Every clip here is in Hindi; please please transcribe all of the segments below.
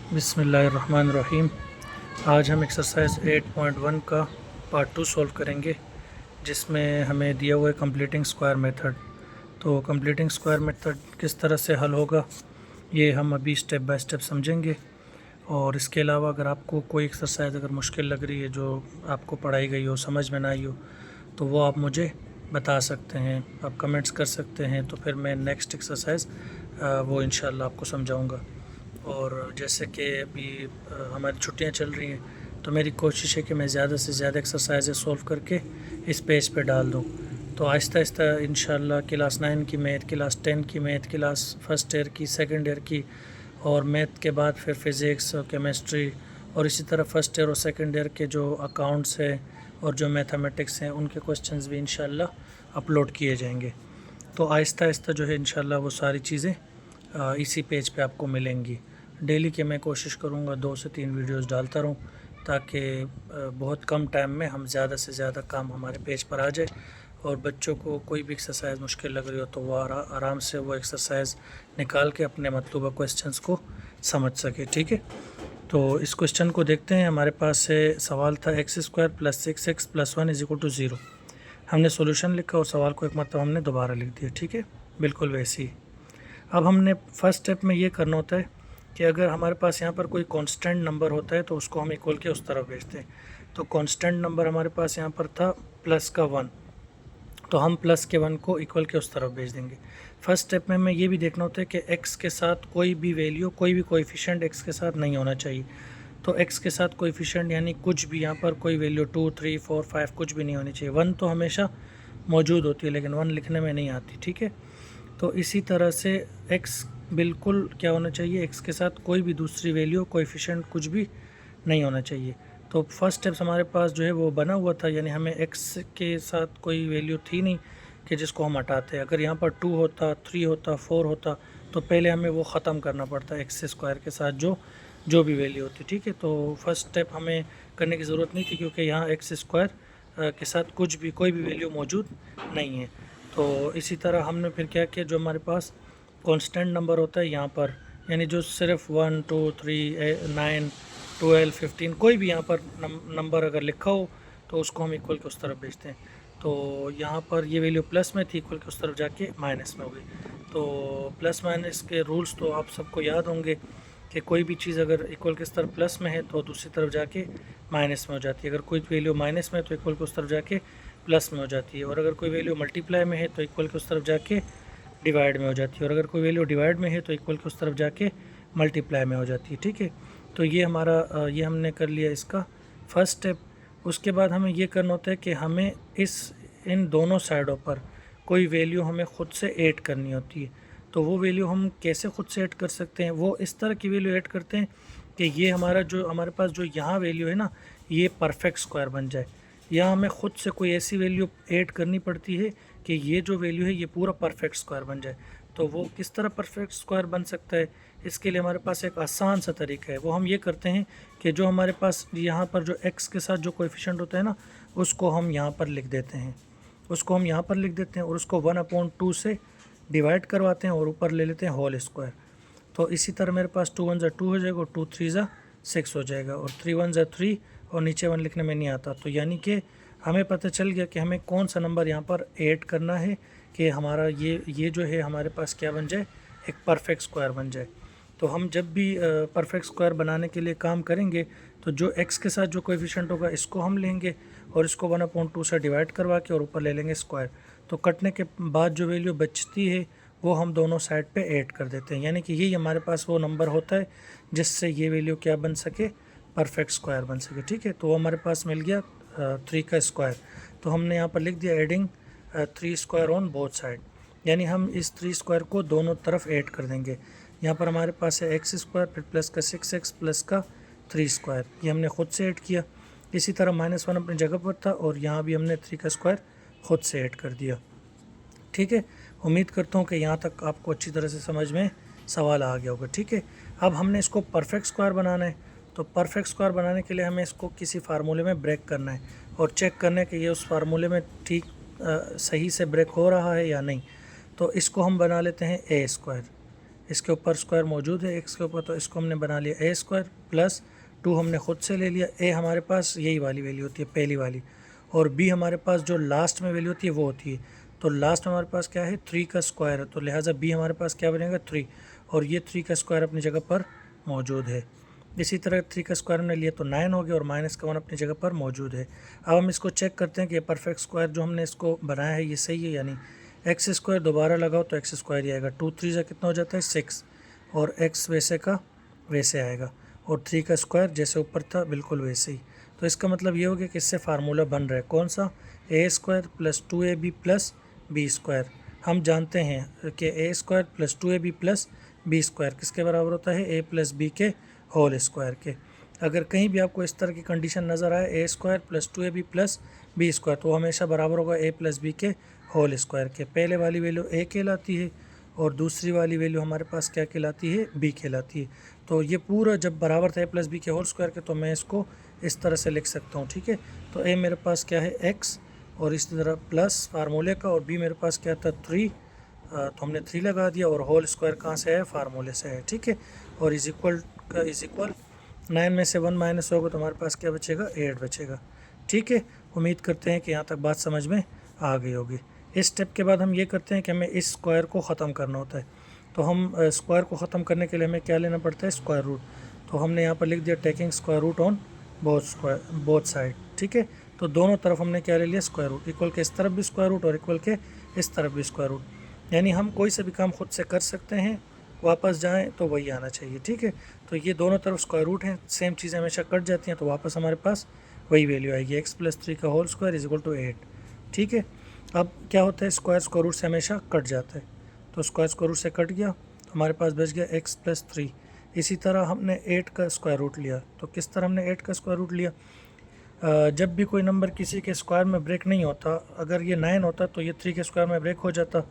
बिस्मिल्लाहिर्रहमानिर्रहीम। आज हम एक्सरसाइज 8.1 का पार्ट 2 सॉल्व करेंगे, जिसमें हमें दिया हुआ है कंप्लीटिंग स्क्वायर मेथड। तो कंप्लीटिंग स्क्वायर मेथड किस तरह से हल होगा ये हम अभी स्टेप बाय स्टेप समझेंगे। और इसके अलावा अगर आपको कोई एक्सरसाइज अगर मुश्किल लग रही है, जो आपको पढ़ाई गई हो, समझ में ना आई हो, तो वो आप मुझे बता सकते हैं, आप कमेंट्स कर सकते हैं। तो फिर मैं नेक्स्ट एक्सरसाइज वो इंशाल्लाह आपको समझाऊंगा। और जैसे कि अभी हमारी छुट्टियां चल रही हैं, तो मेरी कोशिश है कि मैं ज़्यादा से ज़्यादा एक्सरसाइजेज सॉल्व करके इस पेज पे डाल दूँ। तो आहिस्ता आहिस्ता इंशाल्लाह क्लास 9 की मैथ, क्लास 10 की मैथ, क्लास फर्स्ट ईयर की, सेकंड ईयर की, और मैथ के बाद फिर फ़िज़िक्स और केमिस्ट्री, और इसी तरह फर्स्ट ईयर और सेकंड ईयर के जो अकाउंट्स हैं और जो मैथमेटिक्स हैं, उनके क्वेश्चंस भी इंशाल्लाह अपलोड किए जाएंगे। तो आहिस्ता आहिस्ता जो है इंशाल्लाह वो सारी चीज़ें इसी पेज पे आपको मिलेंगी। डेली के मैं कोशिश करूँगा 2 से 3 वीडियोस डालता रहूँ, ताकि बहुत कम टाइम में हम ज़्यादा से ज़्यादा काम हमारे पेज पर आ जाए, और बच्चों को कोई भी एक्सरसाइज मुश्किल लग रही हो तो वो आराम से वो एक्सरसाइज निकाल के अपने मतलूबा क्वेश्चंस को समझ सके। ठीक है, तो इस क्वेश्चन को देखते हैं। हमारे पास से सवाल था x² + 6x + 1 = 0। हमने सॉल्यूशन लिखा और सवाल को एक मतलब हमने दोबारा लिख दिया। ठीक है, बिल्कुल वैसे ही। अब हमने फर्स्ट स्टेप में ये करना होता है कि अगर हमारे पास यहाँ पर कोई कांस्टेंट नंबर होता है तो उसको हम इक्वल के उस तरफ भेजते हैं। तो कांस्टेंट नंबर हमारे पास यहाँ पर था प्लस का 1, तो हम प्लस के 1 को इक्वल के उस तरफ भेज देंगे। फर्स्ट स्टेप में हमें ये भी देखना होता है कि x के साथ कोई भी वैल्यू, कोई भी कोएफिशिएंट x के साथ नहीं होना चाहिए। तो x के साथ कोएफिशिएंट यानी कुछ भी, यहाँ पर कोई वैल्यू 2, 3, 4, 5 कुछ भी नहीं होनी चाहिए। 1 तो हमेशा मौजूद होती है, लेकिन 1 लिखने में नहीं आती। ठीक है, तो इसी तरह से x बिल्कुल क्या होना चाहिए, x के साथ कोई भी दूसरी वैल्यू, कोएफिशिएंट कुछ भी नहीं होना चाहिए। तो फर्स्ट स्टेप्स हमारे पास जो है वो बना हुआ था, यानी हमें x के साथ कोई वैल्यू थी नहीं कि जिसको हम हटाते। अगर यहाँ पर 2 होता, 3 होता, 4 होता, तो पहले हमें वो ख़त्म करना पड़ता x² के साथ जो भी वैल्यू होती। ठीक है, तो फर्स्ट स्टेप हमें करने की ज़रूरत नहीं थी, क्योंकि यहाँ x² के साथ कुछ भी, कोई भी वैल्यू मौजूद नहीं है। तो इसी तरह हमने फिर क्या किया, जो हमारे पास कांस्टेंट नंबर होता है यहाँ पर, यानी जो सिर्फ 1, 2, 3, 9, 12, 15 कोई भी यहाँ पर नंबर अगर लिखा हो तो उसको हम इक्वल के उस तरफ भेजते हैं। तो यहाँ पर ये वैल्यू प्लस में थी, इक्वल के उस तरफ जाके माइनस में हो गई। तो प्लस माइनस के रूल्स तो आप सबको याद होंगे कि कोई भी चीज़ अगर इक्वल के उस तरफ प्लस में है तो दूसरी तरफ जाके माइनस में हो जाती है। अगर कोई वैल्यू माइनस में है तो इक्वल के उस तरफ जाके प्लस में हो जाती है, और अगर कोई वैल्यू मल्टीप्लाई में है तो इक्वल के उस तरफ जाके डिवाइड में हो जाती है, और अगर कोई वैल्यू डिवाइड में है तो इक्वल के उस तरफ जाके मल्टीप्लाई में हो जाती है। ठीक है, तो ये हमारा ये हमने कर लिया इसका फर्स्ट स्टेप। उसके बाद हमें ये करना होता है कि हमें इन दोनों साइडों पर कोई वैल्यू हमें ख़ुद से ऐड करनी होती है। तो वो वैल्यू हम कैसे ख़ुद से ऐड कर सकते हैं, वो इस तरह की वैल्यू ऐड करते हैं कि ये हमारे पास जो यहाँ वैल्यू है ना, ये परफेक्ट स्क्वायर बन जाए। या हमें ख़ुद से कोई ऐसी वैल्यू ऐड करनी पड़ती है कि ये जो वैल्यू है ये पूरा परफेक्ट स्क्वायर बन जाए। तो वो किस तरह परफेक्ट स्क्वायर बन सकता है, इसके लिए हमारे पास एक आसान सा तरीका है। वो हम ये करते हैं कि जो हमारे पास यहाँ पर जो x के साथ जो कोएफिशिएंट होता है ना, उसको हम यहाँ पर लिख देते हैं, और उसको 1/2 से डिवाइड करवाते हैं, और ऊपर ले लेते हैं होल स्क्वायर। तो इसी तरह मेरे पास 2 1 2 हो जाएगा, और 2 3 6 हो जाएगा, और 3 1 3, और नीचे 1 लिखने में नहीं आता। तो यानी कि हमें पता चल गया कि हमें कौन सा नंबर यहाँ पर ऐड करना है कि हमारा ये जो है हमारे पास क्या बन जाए, एक परफेक्ट स्क्वायर बन जाए। तो हम जब भी परफेक्ट स्क्वायर बनाने के लिए काम करेंगे, तो जो x के साथ जो कोएफिशिएंट होगा इसको हम लेंगे, और इसको 1/2 से डिवाइड करवा के और ऊपर ले लेंगे स्क्वायर। तो कटने के बाद जो वैल्यू बचती है वो हम दोनों साइड पे ऐड कर देते हैं, यानी कि यही हमारे पास वो नंबर होता है जिससे ये वैल्यू क्या बन सके, परफेक्ट स्क्वायर बन सके। ठीक है, तो वो हमारे पास मिल गया 3 का स्क्वायर। तो हमने यहाँ पर लिख दिया adding 3 square on both side, यानी हम इस 3 स्क्वायर को दोनों तरफ ऐड कर देंगे। यहाँ पर हमारे पास है x², फिर प्लस का 6x प्लस का 3 स्क्वायर, ये हमने ख़ुद से ऐड किया। इसी तरह -1 अपनी जगह पर था, और यहाँ भी हमने 3 का स्क्वायर ख़ुद से ऐड कर दिया। ठीक है, उम्मीद करता हूँ कि यहाँ तक आपको अच्छी तरह से समझ में सवाल आ गया होगा। ठीक है, अब हमने इसको परफेक्ट स्क्वायर बनाना है। तो परफेक्ट स्क्वायर बनाने के लिए हमें इसको किसी फार्मूले में ब्रेक करना है, और चेक करना है कि ये उस फार्मूले में ठीक सही से ब्रेक हो रहा है या नहीं। तो इसको हम बना लेते हैं a²। इसके ऊपर स्क्वायर मौजूद है एक्स के ऊपर, तो इसको हमने बना लिया ए स्क्वायर प्लस 2 हमने ख़ुद से ले लिया। ए हमारे पास यही वाली वैल्यू होती है पहली वाली, और बी हमारे पास जो लास्ट में वैल्यू होती है वो होती है। तो लास्ट में हमारे पास क्या है 3 का स्क्वायर है, तो लिहाजा बी हमारे पास क्या बनेगा 3, और ये 3 का स्क्वायर अपनी जगह पर मौजूद है। इसी तरह 3 का स्क्वायर हमने लिया तो 9 हो गया, और माइनस का 1 अपनी जगह पर मौजूद है। अब हम इसको चेक करते हैं कि परफेक्ट स्क्वायर जो हमने इसको बनाया है ये सही है, यानी एक्स स्क्वायर दोबारा लगाओ तो एक्स स्क्वायर ही आएगा। 2 3 से कितना हो जाता है 6, और एक्स वैसे का वैसे आएगा, और 3 का स्क्वायर जैसे ऊपर था बिल्कुल वैसे ही। तो इसका मतलब ये हो गया कि इससे फार्मूला बन रहा है कौन सा, a square plus 2ab plus b square. हम जानते हैं कि a square plus 2ab plus b square किसके बराबर होता है, ए प्लस बी के होल स्क्वायर के। अगर कहीं भी आपको इस तरह की कंडीशन नज़र आए a square plus 2ab plus b square, तो हमेशा बराबर होगा ए प्लस बी के होल स्क्वायर के। पहले वाली वैल्यू ए कहलाती है और दूसरी वाली वैल्यू हमारे पास क्या कहलाती है, बी कहलाती है। तो ये पूरा जब बराबर था ए प्लस बी के होल स्क्वायर के, तो मैं इसको इस तरह से लिख सकता हूँ, ठीक है। तो ए मेरे पास क्या है एक्स, और इस तरह प्लस फार्मूले का, और बी मेरे पास क्या था 3, तो हमने 3 लगा दिया, और होल स्क्वायर कहाँ से है, फार्मूले से है, ठीक है। और इज इक्वल का इज इक्वल 9 में से 1 माइनस होगा तो हमारे पास क्या बचेगा 8 बचेगा, ठीक है। उम्मीद करते हैं कि यहाँ तक बात समझ में आ गई होगी। इस स्टेप के बाद हम ये करते हैं कि हमें इस स्क्वायर को ख़त्म करना होता है। तो हम स्क्वायर को ख़त्म करने के लिए हमें क्या लेना पड़ता है, स्क्वायर रूट। तो हमने यहाँ पर लिख दिया taking square root on both side, ठीक है। तो दोनों तरफ हमने क्या ले लिया स्क्वायर रूट, इक्वल के इस तरफ भी स्क्वायर रूट और इक्वल के इस तरफ भी स्क्वायर रूट। यानी हम कोई से भी काम खुद से कर सकते हैं, वापस जाएं तो वही आना चाहिए, ठीक है। तो ये दोनों तरफ स्क्वायर रूट हैं, सेम चीज़ें हमेशा कट जाती हैं, तो वापस हमारे पास वही वैल्यू आएगी एक्स प्लस 3 का whole square is equal to 8, ठीक है। अब क्या होता है स्क्वायर स्क्वायर रूट से हमेशा कट जाता है, तो स्क्वायर स्क्वायर रूट से कट गया तो हमारे पास बच गया एक्स प्लस 3। इसी तरह हमने 8 का स्क्वायर रूट लिया, तो किस तरह हमने 8 का स्क्वायर रूट लिया, जब भी कोई नंबर किसी के स्क्वायर में ब्रेक नहीं होता, अगर ये 9 होता तो ये 3 के स्क्वायर में ब्रेक हो जाता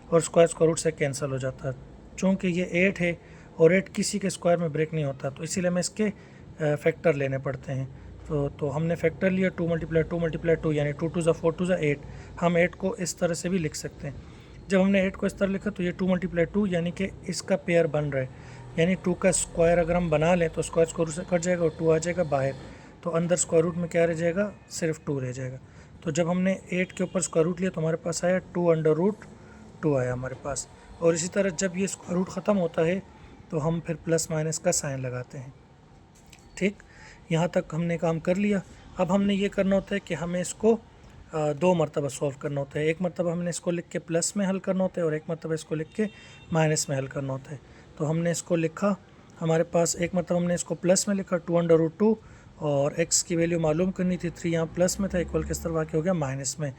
और स्क्वायर स्क्वायर रूट से कैंसिल हो जाता। चूँकि ये 8 है और 8 किसी के स्क्वायर में ब्रेक नहीं होता, तो इसीलिए हमें इसके फैक्टर लेने पड़ते हैं। तो हमने फैक्टर लिया 2 × 2 यानी 2 × 2 = 4 × 8। हम 8 को इस तरह से भी लिख सकते हैं। जब हमने 8 को इस तरह लिखा तो ये 2 × 2 यानी कि इसका पेयर बन रहा है, यानी 2 का स्क्वायर अगर हम बना लें तो स्क्वायर स्क्वायर रूट से कट जाएगा और 2 आ जाएगा बाहर, तो अंदर स्क्वायर रूट में क्या रह जाएगा, सिर्फ 2 रह जाएगा। तो जब हमने 8 के ऊपर स्क्वायर रूट लिया तो हमारे पास आया 2√2 आया हमारे पास। और इसी तरह जब ये स्क्वायर रूट ख़त्म होता है तो हम फिर प्लस माइनस का साइन लगाते हैं, ठीक। यहाँ तक हमने काम कर लिया। अब हमने ये करना होता है कि हमें इसको 2 मरतबा सॉल्व करना होता है। एक मरतबा हमने इसको लिख के प्लस में हल करना होता है और एक मरतबा इसको लिख के माइनस में हल करना होता है। तो हमने इसको लिखा, हमारे पास एक मरतबा हमने इसको प्लस में लिखा 2√2, और x की वैल्यू मालूम करनी थी, 3 यहाँ प्लस में था, इक्वल किस तरह वाक़ हो गया माइनस में,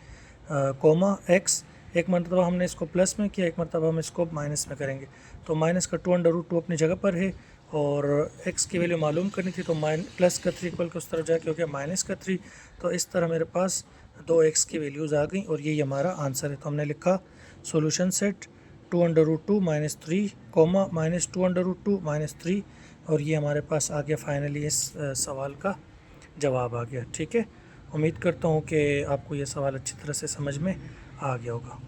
कोमा x। एक मरतबा हमने इसको प्लस में किया, एक मरतबा हम इसको माइनस में करेंगे। तो माइनस का 2√2 अपनी जगह पर है, और x की वैल्यू मालूम करनी थी, तो प्लस का 3 इक्वल के उस तरफ जाके हो गया माइनस का 3। तो इस तरह मेरे पास 2x की वैल्यूज़ आ गई और यही हमारा आंसर है। तो हमने लिखा सोल्यूशन सेट 2√2 - 3, -2√2 - 3, और ये हमारे पास आ गया फाइनली इस सवाल का जवाब आ गया, ठीक है। उम्मीद करता हूँ कि आपको ये सवाल अच्छी तरह से समझ में आ गया होगा।